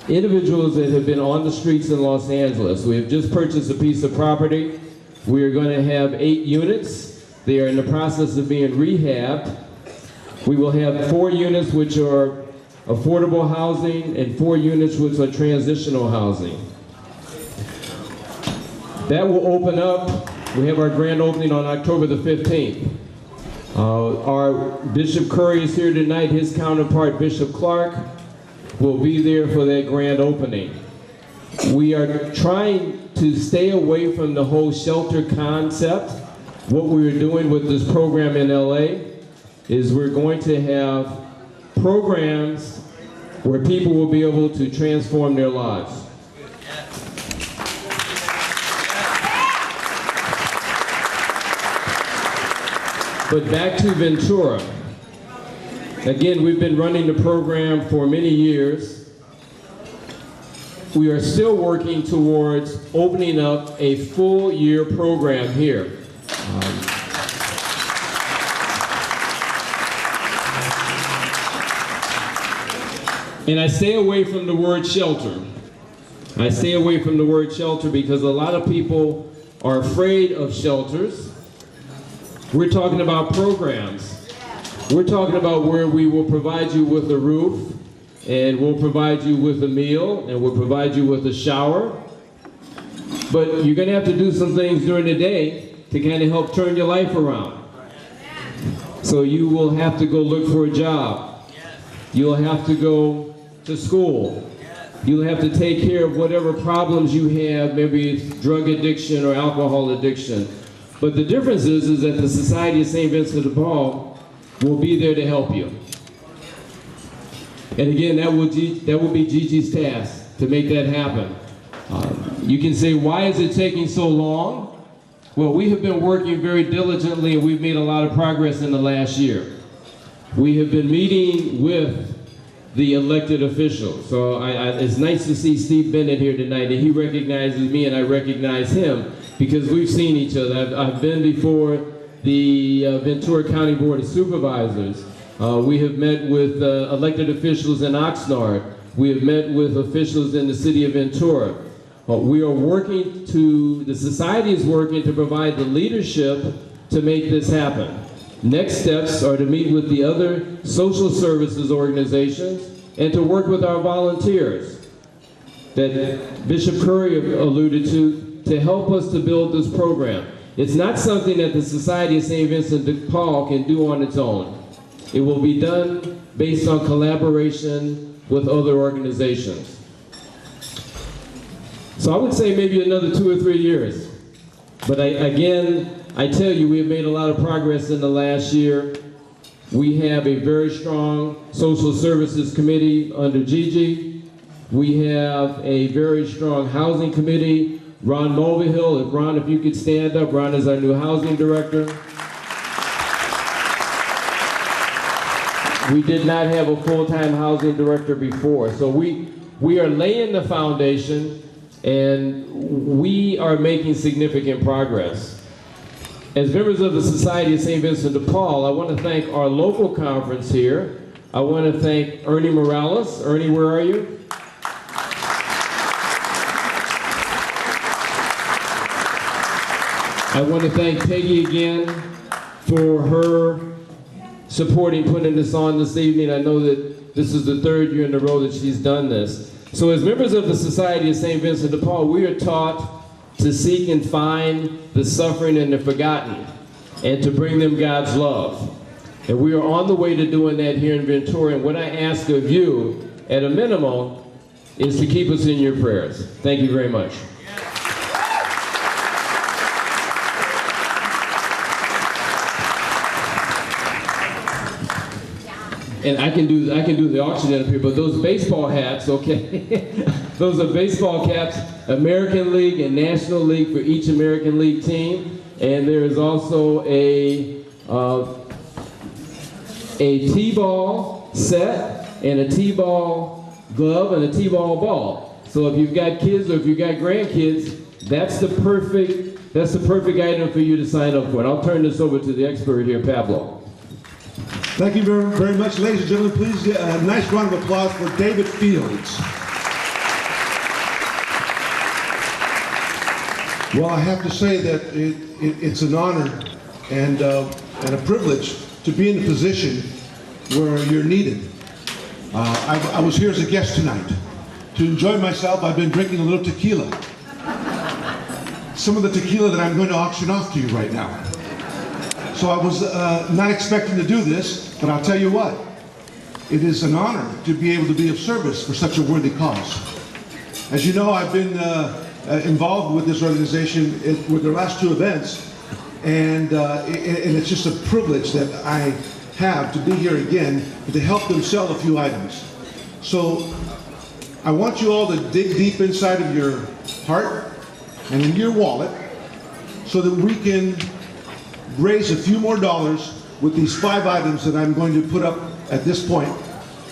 individuals that have been on the streets in Los Angeles. We have just purchased a piece of property. We are going to have 8 units. They are in the process of being rehabbed. We will have 4 units which are affordable housing and 4 units which are transitional housing. That will open up. We have our grand opening on October the 15th. Our Bishop Curry is here tonight. His counterpart, Bishop Clark, will be there for that grand opening. We are trying to stay away from the whole shelter concept. What we're doing with this program in LA is we're going to have programs where people will be able to transform their lives. But back to Ventura. Again, we've been running the program for many years. We are still working towards opening up a full year program here. And I stay away from the word shelter. I stay away from the word shelter because a lot of people are afraid of shelters. We're talking about programs. We're talking about where we will provide you with a roof, and we'll provide you with a meal, and we'll provide you with a shower. But you're going to have to do some things during the day to kind of help turn your life around. So you will have to go look for a job. You'll have to go to school. You'll have to take care of whatever problems you have, maybe it's drug addiction or alcohol addiction. But the difference is that the Society of St. Vincent de Paul will be there to help you. And again, that will be Gigi's task to make that happen. You can say, why is it taking so long? Well, we have been working very diligently and we've made a lot of progress in the last year. We have been meeting with the elected officials. So it's nice to see Steve Bennett here tonight, and he recognizes me and I recognize him because we've seen each other. I've been before the Ventura County Board of Supervisors. We have met with elected officials in Oxnard. We have met with officials in the city of Ventura. We are working the society is working to provide the leadership to make this happen. Next steps are to meet with the other social services organizations and to work with our volunteers that Bishop Curry alluded to help us to build this program. It's not something that the Society of St. Vincent de Paul can do on its own. It will be done based on collaboration with other organizations. So I would say maybe another 2 or 3 years. But I tell you, we have made a lot of progress in the last year. We have a very strong social services committee under Gigi. We have a very strong housing committee. Ron Mulvihill, if you could stand up. Ron is our new housing director. We did not have a full-time housing director before, so we are laying the foundation and we are making significant progress. As members of the Society of St. Vincent de Paul, I want to thank our local conference here. I want to thank Ernie Morales. Ernie, where are you? I want to thank Peggy again for her supporting putting this on this evening. I know that this is the 3rd year in a row that she's done this. So as members of the Society of St. Vincent de Paul, we are taught to seek and find the suffering and the forgotten, and to bring them God's love. And we are on the way to doing that here in Ventura, and what I ask of you, at a minimum, is to keep us in your prayers. Thank you very much. And I can do the oxygen up here, but those baseball hats, okay? Those are baseball caps, American League and National League for each American League team. And there is also a T-ball set and a T-ball glove and a T-ball ball. So if you've got kids or if you've got grandkids, that's the perfect item for you to sign up for. And I'll turn this over to the expert here, Pablo. Thank you very, very much. Ladies and gentlemen, please get a nice round of applause for David Fields. Well, I have to say that it's an honor and a privilege to be in a position where you're needed. I was here as a guest tonight. To enjoy myself, I've been drinking a little tequila. Some of the tequila that I'm going to auction off to you right now. So I was not expecting to do this, but I'll tell you what, it is an honor to be able to be of service for such a worthy cause. As you know, I've been involved with this organization with their last 2 events, and it's just a privilege that I have to be here again and to help them sell a few items. So I want you all to dig deep inside of your heart and in your wallet so that we can raise a few more dollars with these 5 items that I'm going to put up at this point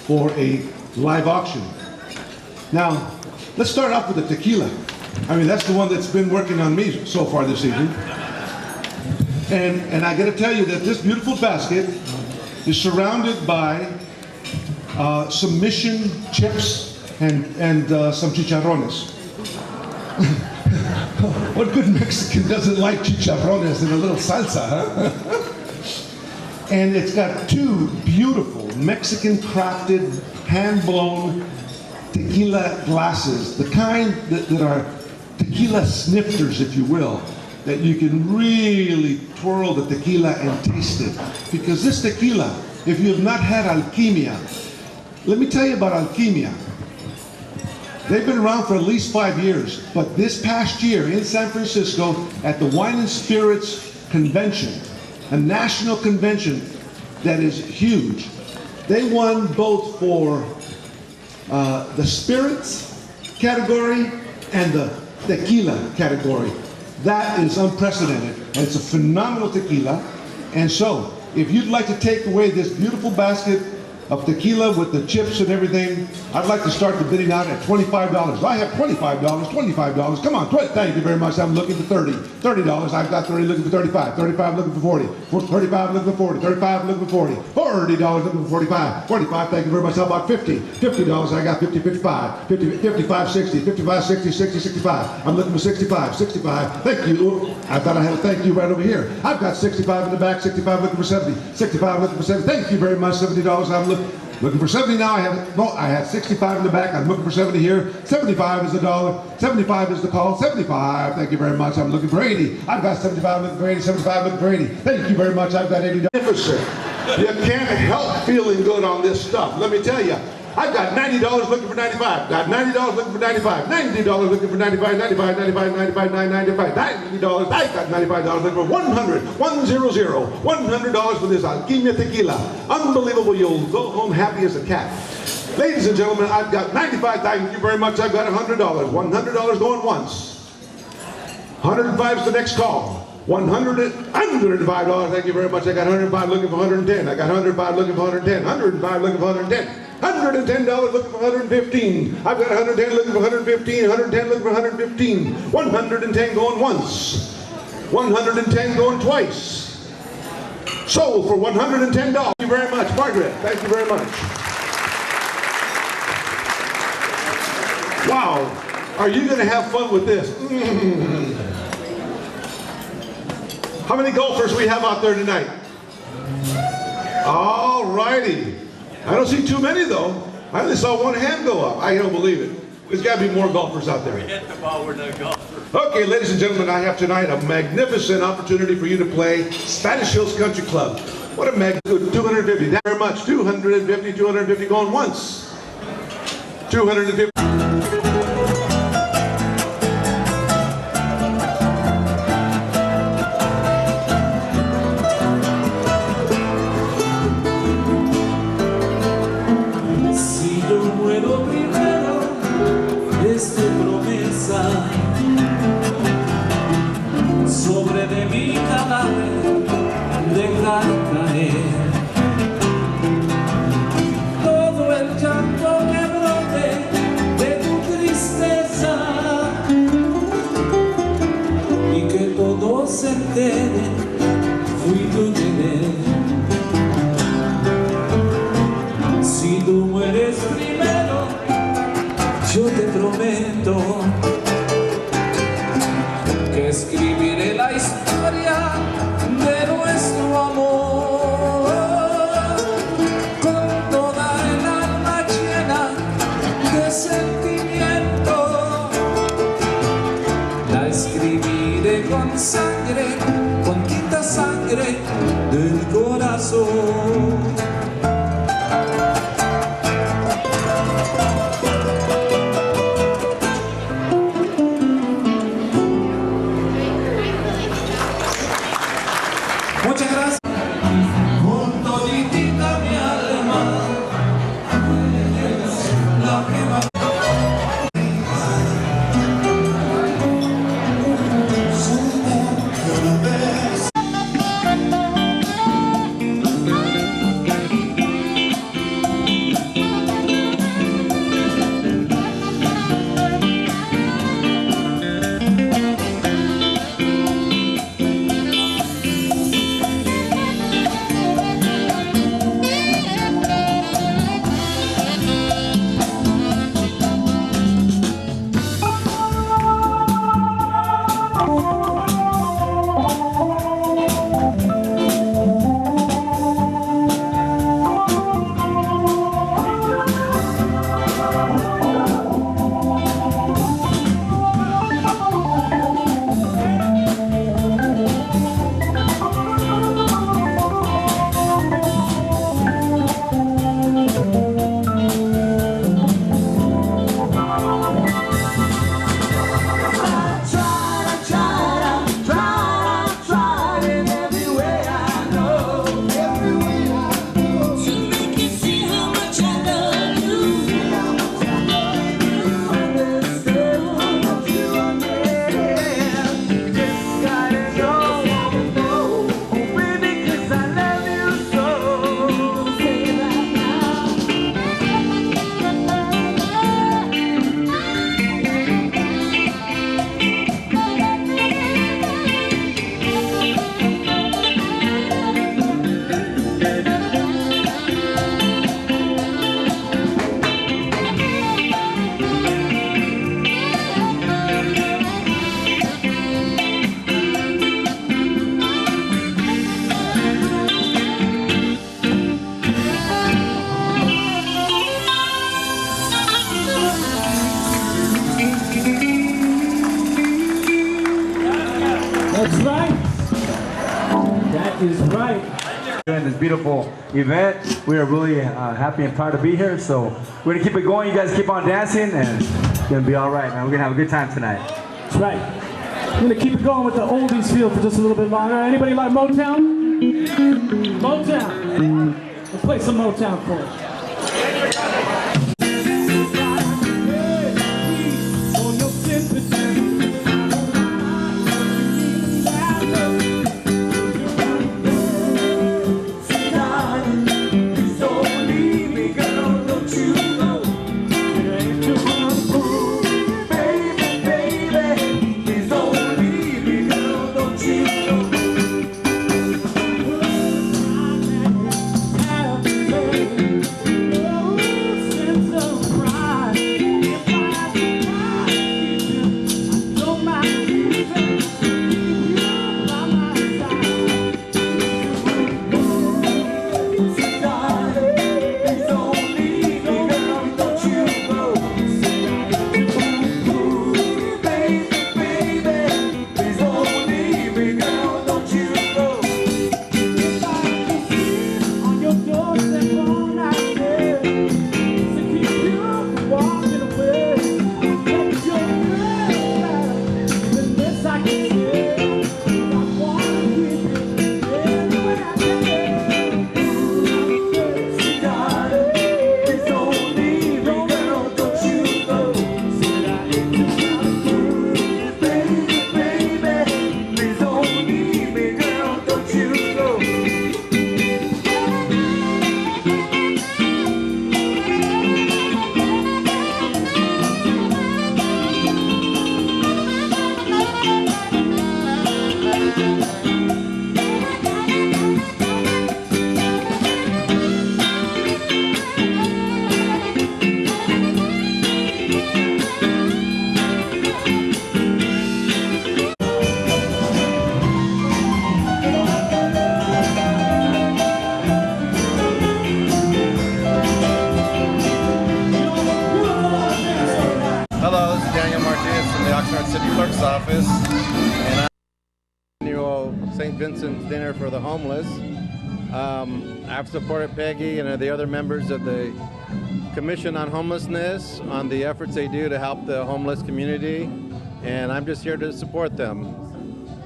for a live auction. Now, let's start off with the tequila. I mean, that's the one that's been working on me so far this evening. And I gotta tell you that this beautiful basket is surrounded by some mission chips and some chicharrones. What good Mexican doesn't like chicharrones and a little salsa, huh? And it's got 2 beautiful Mexican crafted, hand-blown tequila glasses, the kind that are tequila snifters, if you will, that you can really twirl the tequila and taste it. Because this tequila, if you have not had Alquimia, let me tell you about Alquimia. They've been around for at least 5 years, but this past year in San Francisco at the Wine and Spirits Convention, a national convention that is huge, they won both for the spirits category and the tequila category. That is unprecedented, and it's a phenomenal tequila. And so, if you'd like to take away this beautiful basket of tequila with the chips and everything, I'd like to start the bidding out at $25. I have $25, $25. Come on, thank you very much. I'm looking for $30. $30. I've got 30 looking for 35. 35 looking for 40. 35 looking for 40. 35 looking for 40. $40 looking for 45. 45, thank you very much. How about 50? $50. I got 50, 55. 50, 55, 60. 55, 60, 60, 65. I'm looking for 65. 65. Thank you. I thought I had a thank you right over here. I've got 65 in the back. 65 looking for 70. 65 looking for 70. Thank you very much. $70. I'm looking for 70 now. I had 65 in the back. I'm looking for 70 here. 75 is the dollar. 75 is the call. 75. Thank you very much. I'm looking for 80. I've got 75 looking for 80. 75 looking for 80. Thank you very much. I've got 80. Magnificent. You can't help feeling good on this stuff. Let me tell you. I've got $90 looking for 95. Got $90 looking for 95. $90 looking for 95. 95, 95, 95, 95. $90. I got $95 looking for 100. 100. $100 for this Alquimia tequila. Unbelievable. You'll go home happy as a cat. Ladies and gentlemen, I've got 95. Thank you very much. I've got $100. $100 going once. 105 is the next call. $105. Thank you very much. I got 105 looking for 110. I got 105 looking for 110. 105 looking for 110. $110 looking for 115. I've got 110 looking for 115. 110 looking for 115. 110 going once. 110 going twice. Sold for $110. Thank you very much, Margaret. Thank you very much. Wow. Are you going to have fun with this? How many golfers we have out there tonight? All righty. I don't see too many though. I only saw one hand go up. I don't believe it. There's got to be more golfers out there. We hit the ball, we're no golfers. Okay, ladies and gentlemen, I have tonight a magnificent opportunity for you to play Spanish Hills Country Club. What a magnificent 250. Thank you very much. 250, 250 going once. 250. Sobre de mi cadáver dejar caer todo el llanto que brote de tu tristeza y que todos se enteren, fui tu querer. Si tú mueres primero, yo te prometo que escribiré la historia de nuestro amor con toda el alma llena de sentimiento. La escribiré con sangre, con tinta sangre del corazón. Muchas gracias. Con toditita mi alma, la que va. beautiful event. We are really happy and proud to be here. So we're gonna keep it going. You guys keep on dancing, and it's gonna be all right, man. We're gonna have a good time tonight. That's right. I'm gonna keep it going with the oldies feel for just a little bit longer. Anybody like Motown? Motown. We'll play some Motown for us. Clerk's office, and I'm annual St. Vincent dinner for the homeless. I've supported Peggy and the other members of the Commission on Homelessness on the efforts they do to help the homeless community, and I'm just here to support them.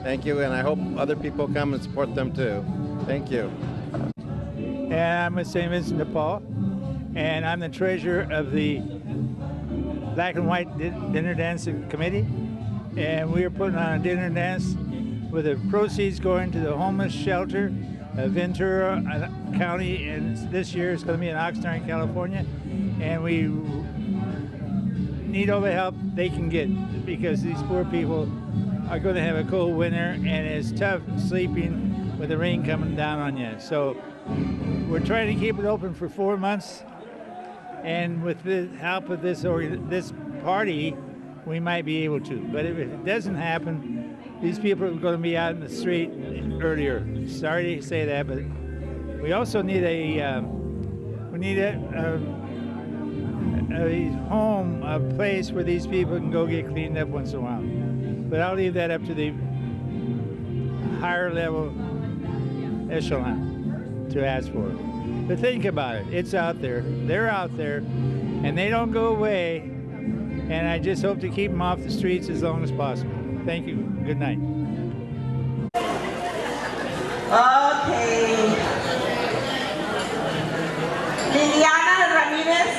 Thank you, and I hope other people come and support them too. Thank you. And I'm with St. Vincent de Paul, and I'm the treasurer of the Black and White Dinner Dancing Committee. And we are putting on a dinner dance with the proceeds going to the homeless shelter of Ventura County, and this year it's going to be in Oxnard, California. And we need all the help they can get because these poor people are going to have a cold winter, and it's tough sleeping with the rain coming down on you. So we're trying to keep it open for 4 months, and with the help of this party, we might be able to. But if it doesn't happen, these people are going to be out in the street earlier. Sorry to say that, but we also need a home, a place where these people can go get cleaned up once in a while. But I'll leave that up to the higher level echelon to ask for it. But think about it. It's out there. They're out there, and they don't go away. And I just hope to keep them off the streets as long as possible. Thank you. Good night. Okay. Liliana Ramirez.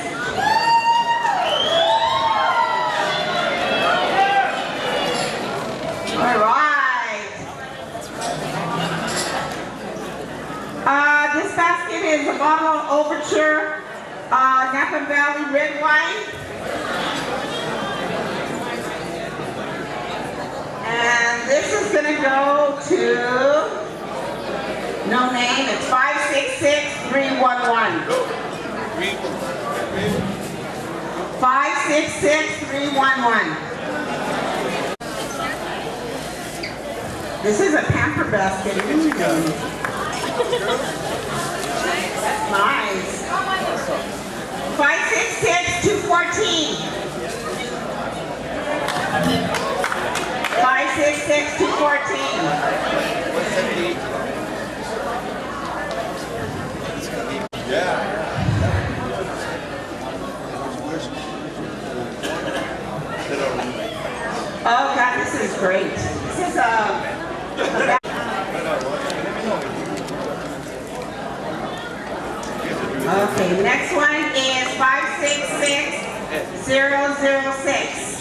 All right. This basket is a bottle of Overture Napa Valley red wine. And this is going to go to, no name, it's 566-311. 566-311. This is a pamper basket. That's nice. 566-214. 566-214. great. This is Okay, next one is 566006.